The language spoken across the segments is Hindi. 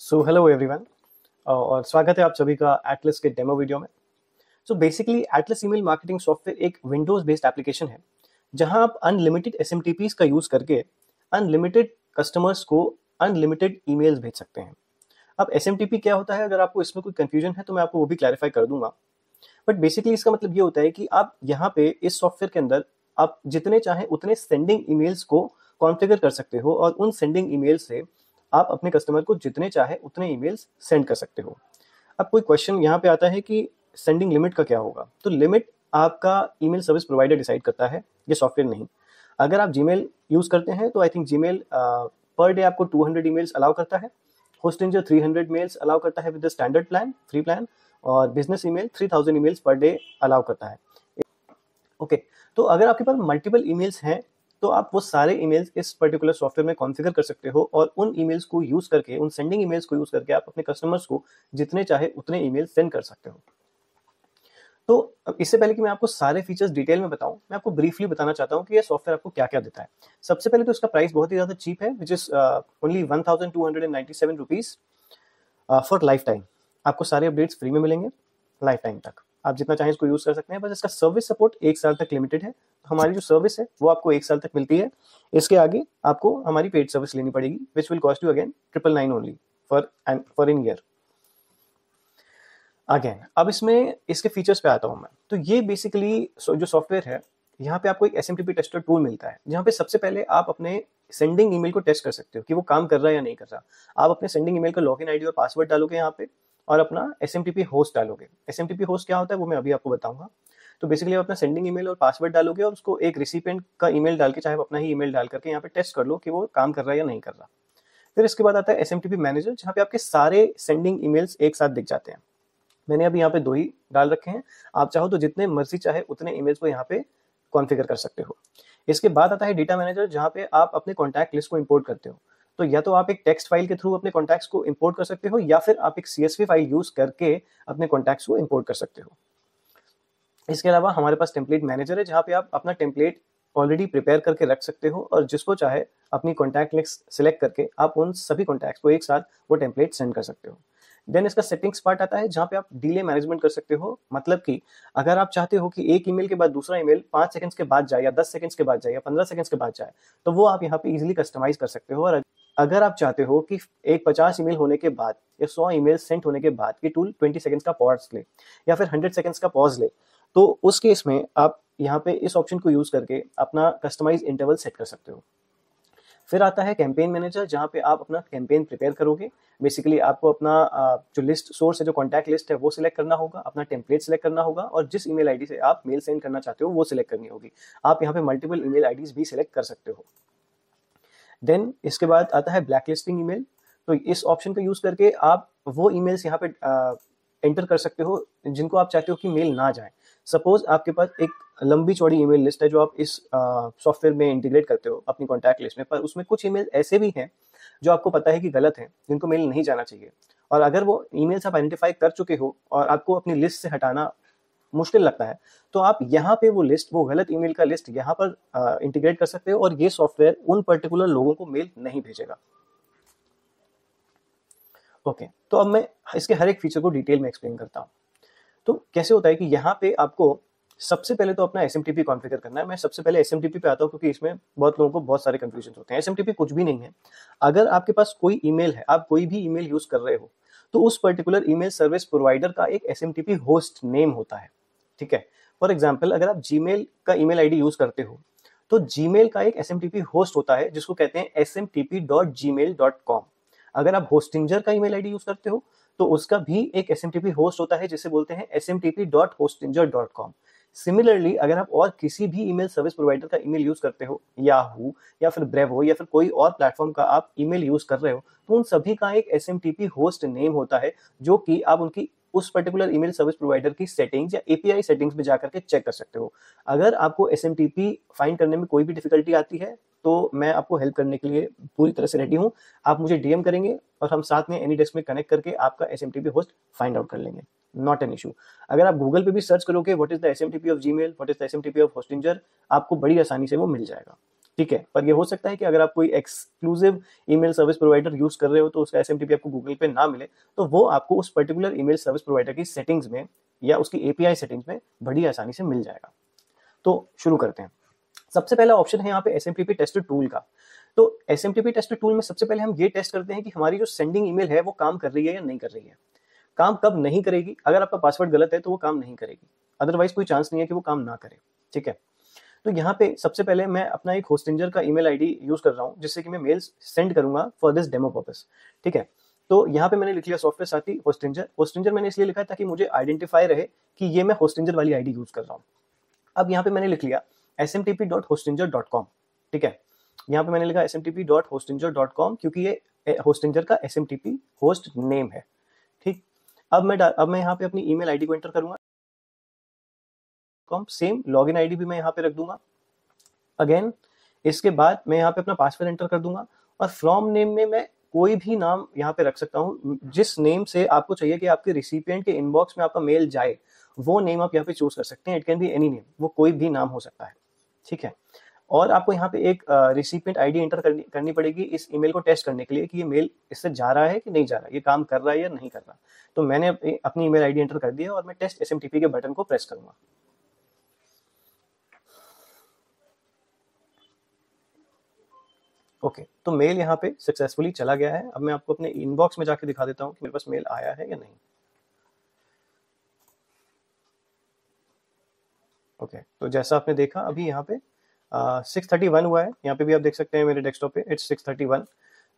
सो हेलो एवरीवन और स्वागत है आप सभी का एटलस के डेमो वीडियो में। So basically Atlas email marketing software एक विंडोज बेस्ड एप्लीकेशन है जहां आप अनलिमिटेड एसएमटीपीस का यूज करके अनलिमिटेड कस्टमर्स को अनलिमिटेड ईमेल्स भेज सकते हैं। अब एसएमटीपी क्या होता है, अगर आपको इसमें कोई कंफ्यूजन है तो मैं आपको वो भी क्लैरिफाई कर दूंगा। बट बेसिकली इसका मतलब ये होता है कि आप यहाँ पे इस सॉफ्टवेयर के अंदर आप जितने चाहें उतने सेंडिंग ईमेल्स को कॉन्फ़िगर कर सकते हो और उन सेंडिंग ईमेल से आप अपने कस्टमर को जितने चाहे उतने ईमेल्स सेंड कर सकते हो। अब कोई क्वेश्चन यहाँ पे आता है कि सेंडिंग लिमिट का क्या होगा? तो लिमिट आपका ईमेल सर्विस प्रोवाइडर डिसाइड करता है, ये सॉफ्टवेयर नहीं। अगर आप जीमेल यूज़ करते हैं तो I think Gmail per day आपको 200 ईमेल्स अलाउ करता है। होस्टिंजर 300 मेल्स अलाउ करता है with the standard plan, free plan, और business email 3000 emails per day allow करता है। ओके, तो अगर आपके पास मल्टीपल ईमेल्स हैं तो आप वो सारे ईमेल्स इस पर्टिकुलर सॉफ्टवेयर में कॉन्फ़िगर कर सकते हो और उन ईमेल्स को यूज़ करके, उन सेंडिंग ईमेल्स को यूज़ करके आप अपने कस्टमर्स को जितने चाहे उतने ईमेल सेंड कर सकते हो। तो अब इससे पहले कि मैं आपको सारे फीचर्स डिटेल में बताऊं, मैं आपको ब्रीफली बताना चाहता हूं कि ये सॉफ्टवेयर आपको क्या क्या देता है। सबसे पहले तो इसका प्राइस बहुत ही ज़्यादा चीप है, which is only 1297 rupees for life time. आपको सारे अपडेट्स फ्री में मिलेंगे लाइफ टाइम तक, आप जितना चाहें इसको यूज़ कर सकते हैं। बस इसका सर्विस सपोर्ट 1 साल तक लिमिटेड है। हमारी जो सर्विस है वो आपको 1 साल तक मिलती है। इसके आगे आपको हमारी पेड सर्विस लेनी पड़ेगी, which will cost you again 999 only for in year again. अब इसमें इसके फीचर्स पे आता हूँ मैं। तो ये बेसिकली जो सॉफ्टवेयर है, यहाँ पे आपको एक एसएमटीपी टेस्टर टूल मिलता है, जहाँ पे सबसे पहले आप अपने सेंडिंग ईमेल को टेस्ट कर सकते हो कि वो काम कर रहा है या नहीं कर रहा। आप अपने सेंडिंग ईमेल का लॉगिन आईडी और पासवर्ड डालोगे यहाँ पे और अपना एसएमटीपी होस्ट डालोगे। एसएमटीपी होस्ट क्या होता है वो मैं अभी आपको बताऊंगा। तो बेसिकली आप अपना सेंडिंग ईमेल और पासवर्ड डालोगे और उसको एक रिसिपिएंट का ईमेल डाल के, चाहे अपना ही ईमेल डाल करके यहाँ पे टेस्ट कर लो कि वो काम कर रहा है या नहीं कर रहा। फिर इसके बाद आता है एसएमटीपी मैनेजर, जहाँ पे आपके सारे सेंडिंग ईमेल्स एक साथ दिख जाते हैं। मैंने अभी यहाँ पे 2 ही डाल रखे हैं, आप चाहो तो जितने मर्जी चाहे उतने ईमेल्स को यहाँ पे कॉन्फ़िगर कर सकते हो। इसके बाद आता है डेटा मैनेजर, जहाँ पे आप अपने कॉन्टैक्ट लिस्ट को इंपोर्ट करते हो। तो या तो आप एक टेक्स्ट फाइल के थ्रू अपने कॉन्टैक्ट्स को इंपोर्ट कर सकते हो या फिर आप एक CSV फाइल यूज करके अपने कॉन्टैक्ट्स को इंपोर्ट कर सकते हो। इसके अलावा हमारे पास टेम्पलेट मैनेजर है, जहाँ पे आप अपना टेम्पलेट ऑलरेडी प्रिपेयर करके रख सकते हो और जिसको चाहे अपनी कॉन्टैक्ट लिस्ट सिलेक्ट करके आप उन सभी कॉन्टैक्ट्स को एक साथ वो टेम्पलेट सेंड कर सकते हो। देन इसका सेटिंग्स पार्ट आता है, जहाँ पे आप डिले मैनेजमेंट कर सकते हो। मतलब कि अगर आप चाहते हो कि एक ईमेल के बाद दूसरा ईमेल 5 सेकंड्स के बाद जाए या 10 सेकंड्स के बाद जाए या 15 सेकंड्स के बाद जाए, तो वो आप यहाँ पे इजीली कस्टमाइज कर सकते हो। और अगर आप चाहते हो कि एक 50 ईमेल होने के बाद या 100 ईमेल सेंड होने के बाद कि टूल 20 सेकंड्स का पॉज ले या फिर 100 सेकंड्स का पॉज ले, तो उस केस में आप यहाँ पे इस ऑप्शन को यूज करके अपना कस्टमाइज इंटरवल सेट कर सकते हो। फिर आता है कैंपेन मैनेजर, जहाँ पे आप अपना कैंपेन प्रिपेयर करोगे। बेसिकली आपको अपना जो लिस्ट सोर्स है, जो कॉन्टैक्ट लिस्ट है, वो सिलेक्ट करना होगा, अपना टेम्पलेट सिलेक्ट करना होगा और जिस ईमेल आईडी से आप मेल सेंड करना चाहते हो वो सिलेक्ट करनी होगी। आप यहाँ पे मल्टीपल ईमेल आईडीज भी सिलेक्ट कर सकते हो। देन इसके बाद आता है ब्लैक लिस्टिंग ईमेल। तो इस ऑप्शन का यूज करके आप वो ईमेल्स यहाँ पे एंटर कर सकते हो जिनको आप चाहते हो कि मेल ना जाए। सपोज आपके पास एक लंबी चौड़ी ईमेल लिस्ट है जो आप इस सॉफ्टवेयर में इंटीग्रेट करते हो अपनी कॉन्टैक्ट लिस्ट में, पर उसमें कुछ ईमेल ऐसे भी हैं जो आपको पता है कि गलत हैं, जिनको मेल नहीं जाना चाहिए। और अगर वो ईमेल्स आप आइडेंटिफाई कर चुके हो और आपको अपनी लिस्ट से हटाना मुश्किल लगता है, तो आप यहाँ पे वो लिस्ट, वो गलत ईमेल का लिस्ट यहाँ पर इंटीग्रेट कर सकते हो और ये सॉफ्टवेयर उन पर्टिकुलर लोगों को मेल नहीं भेजेगा। ओके, तो अब मैं इसके हर एक फीचर को डिटेल में एक्सप्लेन करता हूँ। तो कैसे होता है कि यहाँ पे आपको सबसे पहले तो अपना एसएमटीपी कॉन्फ़िगर करना है। मैं सबसे पहले एसएमटीपी पे आता हूँ क्योंकि इसमें बहुत लोगों को बहुत सारे कंफ्यूजन होते हैं। एसएमटीपी कुछ भी नहीं है। अगर आपके पास कोई ईमेल है, आप कोई भी ईमेल यूज कर रहे हो, तो उस पर्टिकुलर ईमेल सर्विस प्रोवाइडर का एक एसएमटीपी होस्ट नेम होता है। ठीक है, फॉर एग्जाम्पल अगर आप जीमेल का ईमेल आईडी यूज करते हो तो जीमेल का एक एसएमटीपी होस्ट होता है जिसको कहते हैं smtp.gmail.com। अगर आप होस्टिंजर का ईमेल आईडी यूज करते हो तो उसका भी एक एसएमटीपी होस्ट होता है जिसे बोलते हैं smtp.hostinger.com। सिमिलरली अगर आप और किसी भी ईमेल सर्विस प्रोवाइडर का ईमेल यूज करते हो, याहू या फिर ब्रेवो या फिर कोई और प्लेटफॉर्म का आप ईमेल यूज कर रहे हो, तो उन सभी का एक एसएमटीपी होस्ट नेम होता है जो कि आप उनकी उस पर्टिकुलर ईमेल सर्विस प्रोवाइडर की सेटिंग्स या एपीआई सेटिंग्स में जाकर के चेक कर सकते हो। अगर आपको एसएमटीपी फाइंड करने में कोई भी डिफिकल्टी आती है तो मैं आपको हेल्प करने के लिए पूरी तरह से रेडी हूँ। आप मुझे डीएम करेंगे और हम साथ में एनीडेस्क में कनेक्ट करके आपका एसएमटीपी होस्ट फाइंड आउट कर लेंगे, नॉट एन इशू। अगर आप गूगल पे भी सर्च करोगे what is the SMTP of Gmail, what is the SMTP of Hostinger, आपको बड़ी आसानी से वो मिल जाएगा। ठीक है, पर ये हो सकता है कि अगर आप कोई exclusive email service provider use कर रहे हो तो उसका एसएमटीपी आपको गूगल पे ना मिले, तो वो आपको उस पर्टिकुलर ईमेल सर्विस प्रोवाइडर की सेटिंग्स में या उसकी एपीआई सेटिंग्स में बड़ी आसानी से मिल जाएगा। तो शुरू करते हैं। सबसे पहला ऑप्शन है यहाँ पे एसएमटीपी टेस्टर टूल का। तो एसएमटीपी टेस्टर टूल में सबसे पहले हम ये टेस्ट करते हैं कि हमारी जो सेंडिंग ईमेल है वो काम कर रही है या नहीं कर रही है। काम कब नहीं करेगी? अगर आपका पासवर्ड गलत है तो वो काम नहीं करेगी, अदरवाइज कोई चांस नहीं है कि वो काम ना करे। ठीक है, तो यहाँ पे सबसे पहले मैं अपना एक होस्टिंजर का ईमेल आईडी यूज कर रहा हूँ जिससे कि मैं मेल्स सेंड करूंगा फॉर दिस डेमो पर्पस। ठीक है, तो यहाँ पे मैंने लिख लिया सॉफ्टवेयर साथी होस्टिंजर। होस्टिंजर मैंने इसलिए लिखा ताकि मुझे आइडेंटिफाई रहे कि ये मैं होस्टिंजर वाली आईडी यूज कर रहा हूँ। अब यहाँ पे मैंने लिख लिया smtp.hostinger.com। ठीक है, यहाँ पे मैंने लिखा smtp.hostinger.com क्योंकि ये होस्टिंजर का smtp होस्ट नेम है। ठीक, अब मैं यहाँ पे अपनी ईमेल आईडी को एंटर करूंगा। सेम लॉगिन आईडी भी मैं यहाँ पे रख दूंगा अगेन। इसके बाद मैं यहाँ पे अपना पासवर्ड एंटर कर दूंगा और फ्रॉम नेम में मैं कोई भी नाम यहाँ पे रख सकता हूँ। जिस नेम से आपको चाहिए कि आपके रिसिपिएंट के इनबॉक्स में आपका मेल जाए वो नेम आप यहाँ पे चूज कर सकते हैं। It can be any name, वो कोई भी नाम हो सकता है। ठीक है, और आपको यहाँ पे एक रिसिपिएंट आईडी एंटर करनी पड़ेगी इस ईमेल को टेस्ट करने के लिए कि ये मेल इससे जा रहा है कि नहीं जा रहा है, ये काम कर रहा है या नहीं कर रहा। तो मैंने अपनी ईमेल आईडी एंटर कर दिया और मैं टेस्ट एसएमटीपी के बटन को प्रेस करूंगा। ओके, तो मेल यहाँ पे सक्सेसफुली चला गया है। अब मैं आपको अपने इनबॉक्स में जाके दिखा देता हूँ कि मेरे पास मेल आया है या नहीं। ओके, तो जैसा आपने देखा अभी यहाँ पे 6:31 हुआ है। यहाँ पे भी आप देख सकते हैं मेरे डेस्कटॉप पे इट्स 6:31।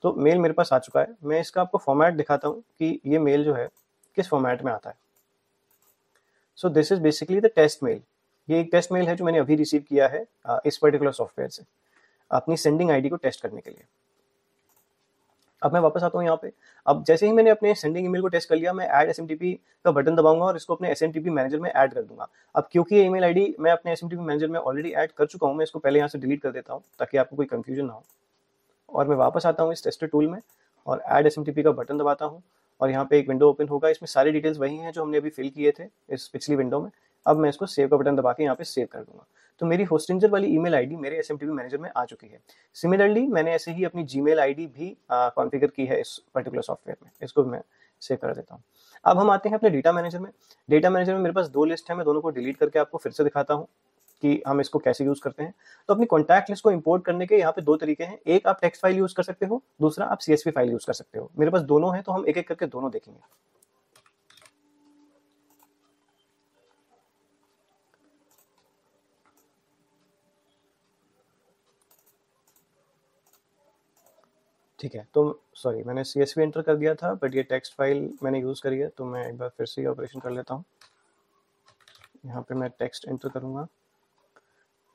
तो मेल मेरे पास आ चुका है। मैं इसका आपको फॉर्मेट दिखाता हूँ कि ये मेल जो है किस फॉर्मेट में आता है। So this is basically the test mail. ये एक टेस्ट मेल है जो मैंने अभी रिसीव किया है इस पर्टिकुलर सॉफ्टवेयर से अपनी सेंडिंग आईडी को टेस्ट करने के लिए। अब मैं वापस आता हूँ यहाँ पे। अब जैसे ही मैंने अपने सेंडिंग ईमेल को टेस्ट कर लिया, मैं ऐड एसएमटीपी का बटन दबाऊंगा और इसको अपने एसएमटीपी मैनेजर में ऐड कर दूंगा। अब क्योंकि ये ईमेल आईडी मैं अपने एसएमटीपी मैनेजर में ऑलरेडी ऐड कर चुका हूँ, मैं इसको पहले यहाँ से डिलीट कर देता हूँ ताकि आपको कोई कंफ्यूजन ना हो। और मैं वापस आता हूँ इस टेस्टर टूल में और ऐड एसएमटीपी का बटन दबाता हूँ और यहाँ पे एक विंडो ओपन होगा। इसमें सारी डिटेल्स वही हैं जो हमने अभी फिल किए थे इस पिछली विंडो में। अब मैं इसको सेव का बटन दबा के यहाँ पे सेव कर दूंगा। तो मेरी होस्टिंजर वाली ईमेल आईडी मेरे एसएमटीपी मैनेजर में आ चुकी है। सिमिलरली मैंने ऐसे ही अपनी जीमेल आईडी भी कॉन्फ़िगर की है इस पर्टिकुलर सॉफ्टवेयर में। इसको मैं सेव कर देता हूँ। अब हम आते हैं अपने डेटा मैनेजर में। डेटा मैनेजर में मेरे पास दो लिस्ट है, मैं दोनों को डिलीट करके आपको फिर से दिखाता हूँ कि हम इसको कैसे यूज करते हैं। तो अपनी कॉन्टैक्ट लिस्ट को इंपोर्ट करने के यहाँ पे दो तरीके हैं। एक आप टेक्स्ट फाइल यूज कर सकते हो, दूसरा आप CSV फाइल यूज कर सकते हो। मेरे पास दोनों है तो हम एक एक करके दोनों देखेंगे। ठीक है, तो सॉरी मैंने CSV एंटर कर दिया था बट ये टेक्स्ट फाइल मैंने यूज़ करी है, तो मैं एक बार फिर से ऑपरेशन कर लेता हूँ। यहाँ पे मैं टेक्स्ट एंटर करूँगा।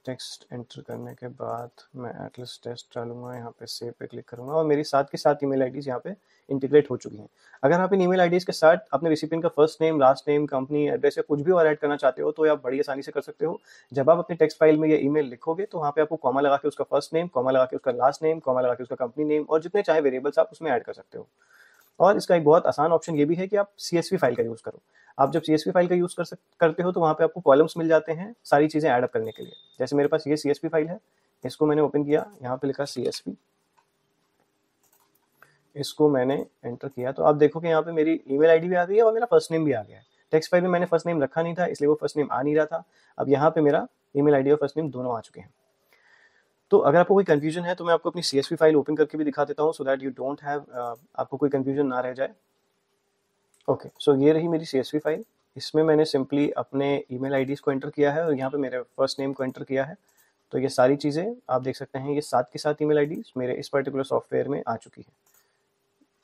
टेक्स्ट एंटर करने के बाद मैं एटलस टेस्ट डालूंगा, यहाँ पे सेव पे क्लिक करूँगा और मेरी साथ के साथ ईमेल आईडीज़ यहाँ पे इंटीग्रेट हो चुकी हैं। अगर आप इन ईमेल आईडीज़ के साथ अपने रिसिपिएंट का first name, last name, company address या कुछ भी और ऐड करना चाहते हो तो आप बड़ी आसानी से कर सकते हो। जब आप अपने टेक्स्ट फाइल में ये ईमेल लिखोगे तो वहाँ पे आपको कॉमा लगा के उसका फर्स्ट नेम, कॉमा लगा के उसका लास्ट नेम, कॉमा लगा के उसका कंपनी नेम और जितने चाहे वेरिएबल्स आप उसमें ऐड कर सकते हो। और इसका एक बहुत आसान ऑप्शन ये भी है कि आप CSV फाइल का यूज़ करो। आप जब CSV फाइल का यूज़ करते हो तो वहाँ पे आपको कॉलम्स मिल जाते हैं सारी चीज़ें ऐड अप करने के लिए। जैसे मेरे पास ये CSV फाइल है, इसको मैंने ओपन किया, यहाँ पे लिखा CSV, इसको मैंने एंटर किया तो आप देखो कि यहाँ पे मेरी ईमेल आईडी भी आ गई है और मेरा फर्स्ट नेम भी आ गया है। टेक्स्ट फाइल में मैंने फर्स्ट नेम रखा नहीं था इसलिए वो फर्स्ट नेम आ नहीं रहा था। अब यहाँ पे मेरा ईमेल आईडी और फर्स्ट नेम दोनों आ चुके हैं। तो अगर आपको कोई कंफ्यूजन है तो मैं आपको अपनी CSV फाइल ओपन करके भी दिखा देता हूँ so that you don't have आपको कोई कंफ्यूजन ना रह जाए। ओके, सो ये रही मेरी CSV फाइल। इसमें मैंने सिंपली अपने ईमेल आईडीज़ को एंटर किया है और यहाँ पे मेरे फर्स्ट नेम को एंटर किया है। तो ये सारी चीज़ें आप देख सकते हैं, ये साथ के साथ ईमेल आईडीज़ मेरे इस पर्टिकुलर सॉफ्टवेयर में आ चुकी है।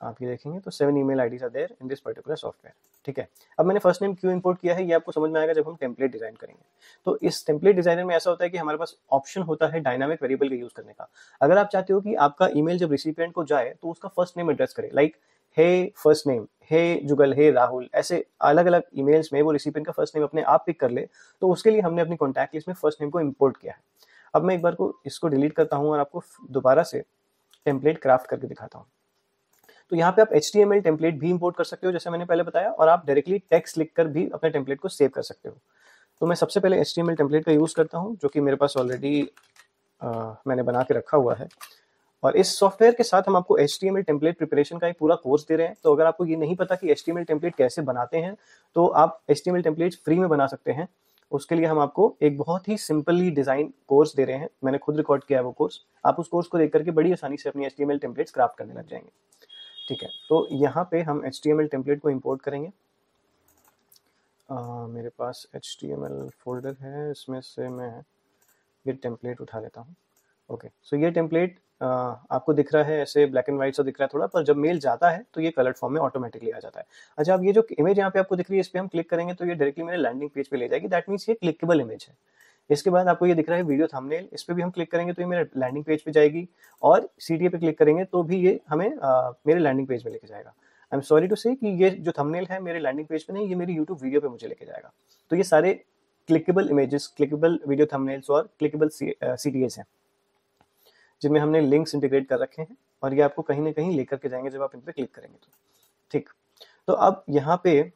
आप ये देखेंगे तो 7 email IDs are there in this particular software. ठीक है, अब मैंने फर्स्ट नेम क्यों इंपोर्ट किया है ये आपको समझ में आएगा जब हम टेम्पलेट डिजाइन करेंगे। तो इस टेम्पलेट डिजाइनर में ऐसा होता है कि हमारे पास ऑप्शन होता है डायनामिक वेरिएबल का यूज करने का। अगर आप चाहते हो कि आपका ईमेल जब रिसिपिएंट को जाए तो उसका फर्स्ट नेम एड्रेस करे, लाइक हे फर्स्ट नेम, हे जुगल, हे राहुल, ऐसे अलग अलग ईमेल्स में वो रिसिपिएंट का फर्स्ट नेम अपने आप पिक कर ले, तो उसके लिए हमने अपनी कॉन्टैक्ट लिस्ट में फर्स्ट नेम को इंपोर्ट किया है। अब मैं एक बार को इसको डिलीट करता हूँ और आपको दोबारा से टेम्पलेट क्राफ्ट करके दिखाता हूँ। तो यहाँ पे आप HTML टेम्पलेट भी इंपोर्ट कर सकते हो जैसे मैंने पहले बताया, और आप डायरेक्टली टेक्स्ट लिखकर भी अपने टेम्पलेट को सेव कर सकते हो। तो मैं सबसे पहले HTML टेम्पलेट का यूज़ करता हूँ जो कि मेरे पास ऑलरेडी मैंने बना के रखा हुआ है। और इस सॉफ्टवेयर के साथ हम आपको HTML टेम्पलेट प्रिपरेशन का एक पूरा कोर्स दे रहे हैं। तो अगर आपको ये नहीं पता कि HTML टेम्पलेट कैसे बनाते हैं, तो आप HTML टेम्पलेट फ्री में बना सकते हैं। उसके लिए हम आपको एक बहुत ही सिंपली डिज़ाइन कोर्स दे रहे हैं। मैंने खुद रिकॉर्ड किया है वो कोर्स। आप उस कोर्स को देख करके बड़ी आसानी से अपनी HTML टेम्पलेट्स क्राफ्ट करने लग जाएंगे। ठीक है, तो यहाँ पे हम HTML टेम्पलेट को इम्पोर्ट करेंगे। मेरे पास HTML फोल्डर है, इसमें से मैं ये टेम्पलेट उठा लेता हूँ। ओके, सो ये टेम्पलेट आपको दिख रहा है ऐसे ब्लैक एंड व्हाइट सा दिख रहा है थोड़ा, पर जब मेल जाता है तो ये कलर्ड फॉर्म में ऑटोमेटिकली आ जाता है। अच्छा, अब ये जो इमेज यहाँ पे आपको दिख रही है, इस पर हम क्लिक करेंगे तो ये डायरेक्टली मेरे लैंडिंग पेज पे ले जाएगी। दैट मीन्स ये क्लिकेबल इमेज है। इसके बाद आपको ये दिख रहा है वीडियो थंबनेल, इस पर भी हम क्लिक करेंगे तो ये मेरे लैंडिंग पेज पे जाएगी, और CTA पे क्लिक करेंगे तो भी ये हमें मेरे लैंडिंग पेज पे लेके जाएगा। आई एम सॉरी टू से कि ये जो थंबनेल है मेरे लैंडिंग पेज पे नहीं, ये मेरी यूट्यूब वीडियो पे मुझे लेके जाएगा। तो ये सारे clickable images, clickable video thumbnails और क्लिकेबल CTAs हैं, जिनमें हमने लिंक्स इंटीग्रेट कर रखे हैं, और ये आपको कहीं ना कहीं लेकर के जाएंगे जब आप इन पे क्लिक करेंगे तो। ठीक, तो अब यहाँ पे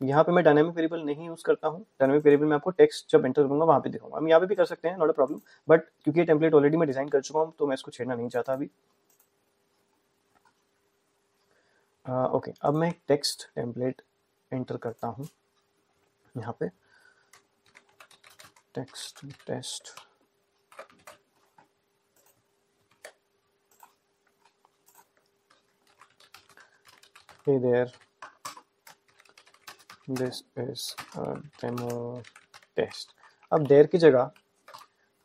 यहाँ पे मैं डायनामिक वेरिएबल नहीं यूज करता हूँ। डायनामिक वेरिएबल में आपको टेक्स्ट जब एंटर करूंगा वहाँ पे दिखाऊंगा। हम यहाँ पे भी कर सकते हैं, नॉट अ प्रॉब्लम, बट क्योंकि ये टेम्पलेट ऑलरेडी मैं डिजाइन कर चुका हूँ तो मैं इसको छेड़ना नहीं चाहता अभी। ओके, अब मैं टेक्स्ट टेम्पलेट एंटर करता हूँ यहाँ पे, text test. Hey there, this is a demo test। अब देर की जगह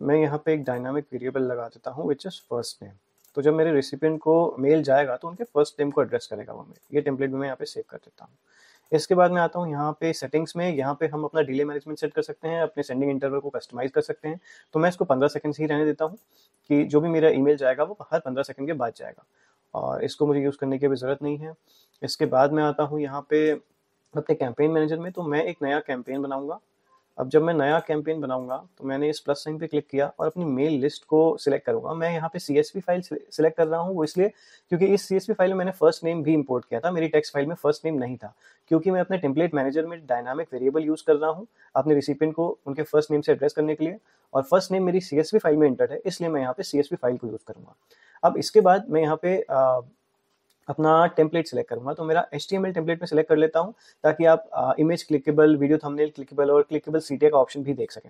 मैं यहाँ पे एक डायनामिक वेरिएबल लगा देता हूँ विच इज फर्स्ट नेम। तो जब मेरे रेसिपिएंट को मेल जाएगा तो उनके फर्स्ट नेम को एड्रेस करेगा वो मेल। ये टेम्पलेट भी मैं यहाँ पे सेव कर देता हूँ। इसके बाद मैं आता हूँ यहाँ पे सेटिंग्स में। यहाँ पे हम अपना डिले मैनेजमेंट सेट कर सकते हैं, अपने सेंडिंग इंटरवल को कस्टमाइज कर सकते हैं। तो मैं इसको 15 सेकंड ही रहने देता हूँ कि जो भी मेरा ईमेल जाएगा वो हर 15 सेकंड के बाद जाएगा, और इसको मुझे यूज़ करने की भी ज़रूरत नहीं है। इसके बाद मैं आता हूँ यहाँ पे अपने कैंपेन मैनेजर में। तो मैं एक नया कैंपेन बनाऊंगा। अब जब मैं नया कैंपेन बनाऊंगा तो मैंने इस प्लस साइन पे क्लिक किया और अपनी मेल लिस्ट को सिलेक्ट करूंगा। मैं यहाँ पे CSV फाइल सिलेक्ट कर रहा हूँ, वो इसलिए क्योंकि इस CSV फाइल में मैंने फर्स्ट नेम भी इंपोर्ट किया था। मेरी टेक्स्ट फाइल में फर्स्ट नेम नहीं था, क्योंकि मैं अपने टेम्पलेट मैनेजर में डायनामिक वेरिएबल यूज कर रहा हूँ अपने रिसिपिएंट को उनके फर्स्ट नेम से एड्रेस करने के लिए, और फर्स्ट नेम मेरी CSV फाइल में एंटर्ड है, इसलिए मैं यहाँ पे CSV फाइल को यूज करूंगा। अब इसके बाद मैं यहाँ पे अपना टेम्पलेट सेलेक्ट करूंगा। तो मेरा HTML टेम्पलेट में सेलेक्ट कर लेता हूं, ताकि आप image clickable, video thumbnail clickable और क्लिकेबल CTA का ऑप्शन भी देख सकें।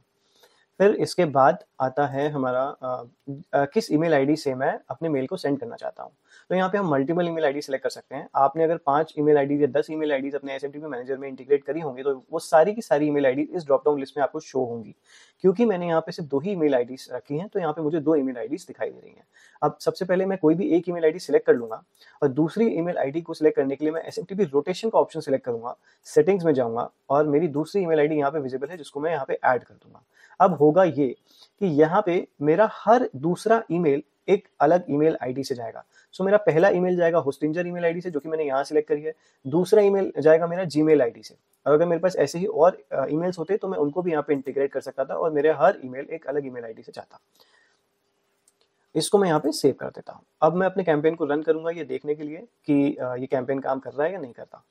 फिर इसके बाद आता है हमारा किस ईमेल आईडी से मैं अपने मेल को सेंड करना चाहता हूँ। तो यहाँ पे हम मल्टीपल ईमेल आईडी सेलेक्ट कर सकते हैं। आपने अगर 5 ईमेल आईडी या 10 ईमेल आईडी अपने SMTP मैनेजर में इंटीग्रेट करी होंगी तो वो सारी की सारी ईमेल आईडी इस ड्रॉप डाउन लिस्ट में आपको शो होंगी। क्योंकि मैंने यहाँ पे सिर्फ 2 ही ईमेल आईडी रखी हैं, तो यहाँ पे मुझे 2 ईमेल आईडी दिखाई दे रही हैं। अब सबसे पहले मैं कोई भी एक ईमेल आईडी सिलेक्ट कर लूंगा, और दूसरी ईमेल आईडी को सिलेक्ट करने के लिए मैं SMTP रोटेशन का ऑप्शन सिलेक्ट करूंगा, सेटिंग्स में जाऊंगा, और मेरी दूसरी ईमेल आईडी यहाँ पे विजिबल है जिसको मैं यहाँ पे ऐड कर दूंगा। अब होगा ये कि यहाँ पे मेरा हर दूसरा ईमेल एक अलग ईमेल आईडी से जाएगा। सो मेरा पहला ईमेल जाएगा होस्टिंजर ईमेल आईडी से, जो कि मैंने यहाँ सिलेक्ट करी है। दूसरा ईमेल जाएगा मेरा जीमेल आईडी से, और अगर मेरे पास ऐसे ही और ईमेल्स होते तो मैं उनको भी यहाँ पे इंटीग्रेट कर सकता था, और मेरे हर ईमेल एक अलग ईमेल आईडी से जाता। इसको मैं यहाँ पे सेव कर देता हूँ। अब मैं अपने कैंपेन को रन करूंगा ये देखने के लिए कि ये कैंपेन काम कर रहा है या नहीं करता।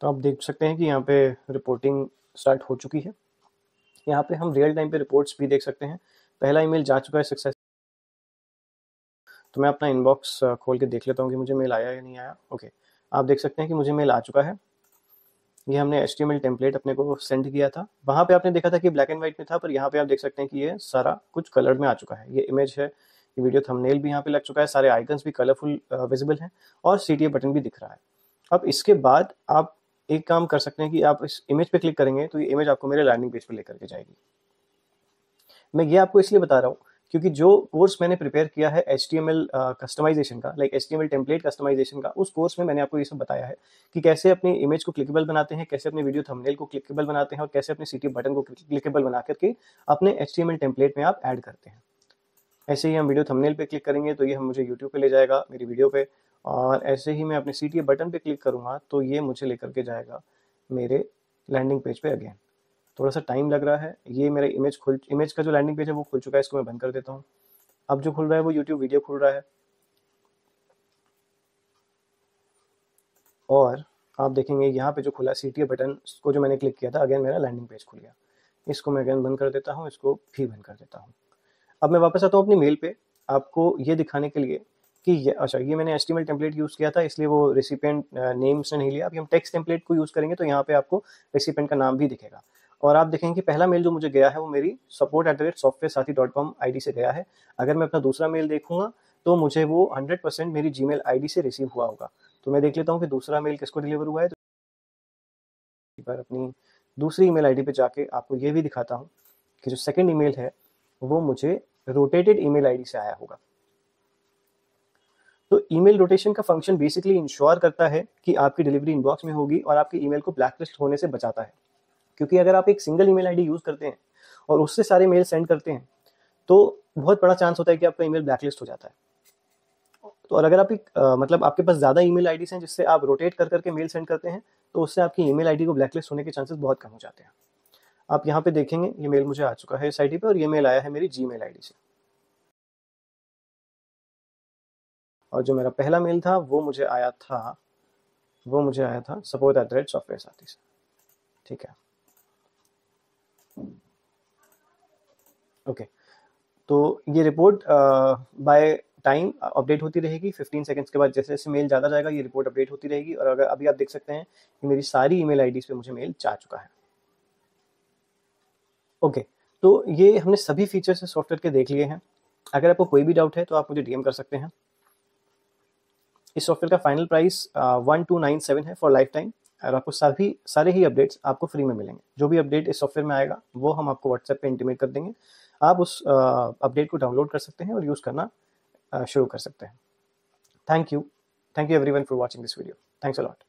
तो आप देख सकते हैं कि यहाँ पे रिपोर्टिंग स्टार्ट हो चुकी है। यहाँ पे हम रियल टाइम पे रिपोर्ट्स भी देख सकते हैं। पहला ईमेल जा चुका है सक्सेस। तो मैं अपना इनबॉक्स खोल के देख लेता हूँ कि मुझे मेल आया या नहीं आया। ओके, आप देख सकते हैं कि मुझे मेल आ चुका है। ये हमने HTML टेम्पलेट अपने को सेंड किया था। वहाँ पे आपने देखा था कि ब्लैक एंड व्हाइट में था, पर यहाँ पे आप देख सकते हैं कि ये सारा कुछ कलर में आ चुका है। ये इमेज है, ये वीडियो थंबनेल भी यहाँ पे लग चुका है, सारे आइकन्स भी कलरफुल विजिबल हैं, और CTA बटन भी दिख रहा है। अब इसके बाद आप एक काम कर सकते हैं कि आप इस इमेज पे क्लिक करेंगे तो ये इमेज आपको मेरे लैंडिंग पेज पे लेकर के जाएगी। मैं ये आपको इसलिए बता रहा हूँ क्योंकि जो कोर्स मैंने प्रिपेयर किया है HTML कस्टमाइजेशन का, लाइक HTML टेम्पलेट कस्टमाइजेशन का, उस कोर्स में मैंने आपको ये सब बताया है कि कैसे अपनी इमेज को क्लिकेबल बनाते हैं, कैसे अपने वीडियो थंबनेल को क्लिकेबल बनाते हैं, और कैसे अपने CTA बटन को क्लिकेबल बना करके अपने HTML टेम्पलेट में आप ऐड करते हैं। ऐसे ही हम वीडियो थंबनेल पे क्लिक करेंगे तो ये हम मुझे यूट्यूब पे ले जाएगा मेरी वीडियो पे, और ऐसे ही मैं अपने CTA बटन पे क्लिक करूँगा तो ये मुझे लेकर के जाएगा मेरे लैंडिंग पेज पे अगेन। थोड़ा सा टाइम लग रहा है। ये मेरा इमेज का जो लैंडिंग पेज है वो खुल चुका है, इसको मैं बंद कर देता हूँ। अब जो खुल रहा है वो यूट्यूब वीडियो खुल रहा है, और आप देखेंगे यहाँ पे जो खुला CTA बटन को जो मैंने क्लिक किया था, अगेन मेरा लैंडिंग पेज खुल गया। इसको मैं अगेन बंद कर देता हूँ, इसको भी बंद कर देता हूँ। अब मैं वापस आता हूँ अपनी मेल पे, आपको ये दिखाने के लिए कि ये मैंने HTML टेम्पलेट यूज़ किया था, इसलिए वो रेसिपिएंट नेम से नहीं लिया। अभी हम टेक्स्ट टेम्पलेट को यूज़ करेंगे तो यहाँ पे आपको रेसिपिएंट का नाम भी दिखेगा, और आप देखेंगे कि पहला मेल जो मुझे गया है वो मेरी support@softwaresathi.com ID से गया है। अगर मैं अपना दूसरा मेल देखूंगा तो मुझे वो 100% मेरी Gmail ID से रिसीव हुआ होगा। तो मैं देख लेता हूँ कि दूसरा मेल किसको डिलीवर हुआ है। तो एक बार अपनी दूसरी ईमेल आईडी पे जाके आपको ये भी दिखाता हूँ कि जो सेकंड ईमेल है वो मुझे रोटेटेड ईमेल आईडी से आया होगा। तो ईमेल रोटेशन का फंक्शन बेसिकली इंश्योर करता है कि आपकी डिलीवरी इनबॉक्स में होगी और आपके ईमेल को ब्लैकलिस्ट होने से बचाता है। क्योंकि अगर आप एक सिंगल ईमेल आईडी यूज़ करते हैं और उससे सारे मेल सेंड करते हैं तो बहुत बड़ा चांस होता है कि आपका ईमेल ब्लैकलिस्ट हो जाता है। तो और अगर आप मतलब आपके पास ज़्यादा ईमेल आईडीज हैं जिससे आप रोटेट कर करके मेल सेंड करते हैं तो उससे आपकी ईमेल आईडी को ब्लैकलिस्ट होने के चांसेस बहुत कम हो जाते हैं। आप यहाँ पे देखेंगे ये मेल मुझे आ चुका है इस आईडी पे, और ये मेल आया है मेरी Gmail आईडी से। और जो मेरा पहला मेल था वो मुझे आया था support@softwaresathi से। ठीक है, ओके। तो ये रिपोर्ट बाय टाइम अपडेट होती रहेगी। 15 सेकंड्स के बाद जैसे जैसे मेल ज़्यादा जाएगा ये रिपोर्ट अपडेट होती रहेगी। और अगर अभी आप देख सकते हैं कि मेरी सारी ईमेल आईडीज पे मुझे मेल जा चुका है। ओके, तो ये हमने सभी फीचर्स सॉफ्टवेयर के देख लिए हैं। अगर आपको कोई भी डाउट है तो आप मुझे DM कर सकते हैं। इस सॉफ्टवेयर का फाइनल प्राइस 1297 है फॉर लाइफ टाइम, और आपको सारे ही अपडेट्स आपको फ्री में मिलेंगे। जो भी अपडेट इस सॉफ्टवेयर में आएगा वो हम आपको व्हाट्सएप पे इंटीमेट कर देंगे। आप उस अपडेट को डाउनलोड कर सकते हैं और यूज़ करना शुरू कर सकते हैं। Thank you everyone for watching this video. Thanks a lot.